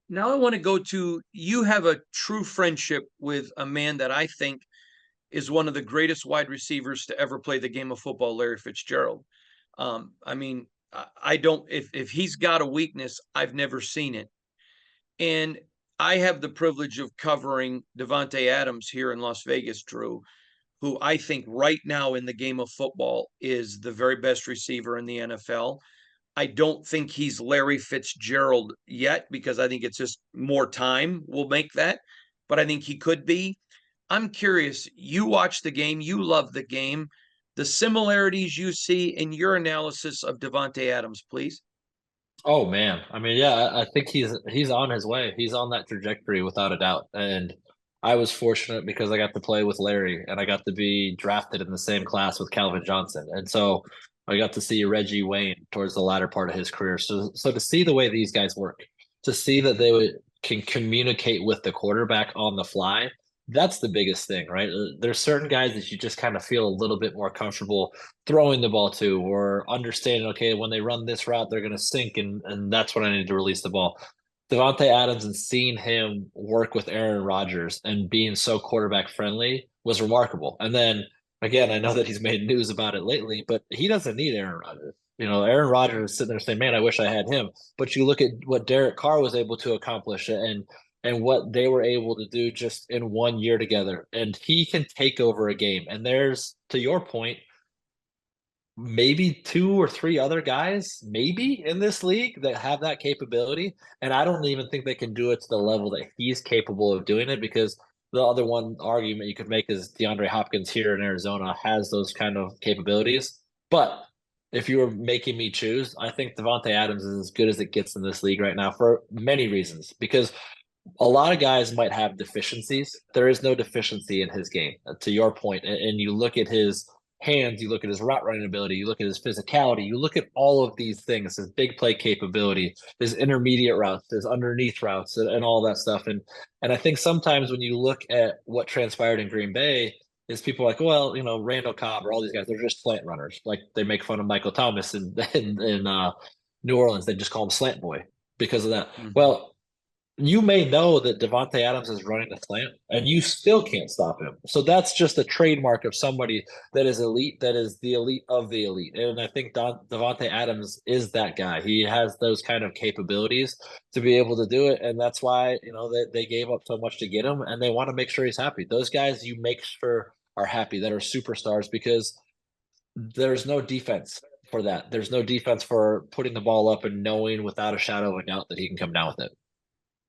Now I want to go to you have a true friendship with a man that I think is one of the greatest wide receivers to ever play the game of football, Larry Fitzgerald. I mean, I don't if he's got a weakness, I've never seen it. And I have the privilege of covering Davante Adams here in Las Vegas, Drew, who I think right now in the game of football is the very best receiver in the NFL. I don't think he's Larry Fitzgerald yet because I think it's just more time will make that, but I think he could be. I'm curious, you watch the game, you love the game, the similarities you see in your analysis of Davante Adams, please. Oh man, I mean, yeah, I think he's on his way. He's on that trajectory without a doubt. And I was fortunate because I got to play with Larry and I got to be drafted in the same class with Calvin Johnson. And so I got to see Reggie Wayne towards the latter part of his career. So to see the way these guys work, to see that can communicate with the quarterback on the fly, that's the biggest thing, right? There's certain guys that you just kind of feel a little bit more comfortable throwing the ball to or understanding, okay, when they run this route, they're going to sink, and that's when I need to release the ball. Devontae Adams and seeing him work with Aaron Rodgers and being so quarterback friendly was remarkable. And then again, I know that he's made news about it lately, but he doesn't need Aaron Rodgers. You know, Aaron Rodgers is sitting there saying, "Man, I wish I had him." But you look at what Derek Carr was able to accomplish, and what they were able to do just in 1 year together. And he can take over a game. And there's, to your point, maybe two or three other guys, maybe in this league that have that capability. And I don't even think they can do it to the level that he's capable of doing it because the other one argument you could make is DeAndre Hopkins here in Arizona has those kind of capabilities. But if you were making me choose, I think Davante Adams is as good as it gets in this league right now for many reasons. Because a lot of guys might have deficiencies. There is no deficiency in his game, to your point. And you look at his hands, you look at his route running ability, you look at his physicality, you look at all of these things, his big play capability, his intermediate routes, his underneath routes, and all that stuff. And I think sometimes when you look at what transpired in Green Bay, is people like, well, Randall Cobb or all these guys, they're just slant runners. Like they make fun of Michael Thomas in New Orleans. They just call him slant boy because of that. Mhm. Well, you may know that Davante Adams is running a slant, and you still can't stop him. So that's just a trademark of somebody that is elite, that is the elite of the elite. And I think Davante Adams is that guy. He has those kind of capabilities to be able to do it, and that's why they gave up so much to get him, and they want to make sure he's happy. Those guys you make sure are happy that are superstars because there's no defense for that. There's no defense for putting the ball up and knowing without a shadow of a doubt that he can come down with it.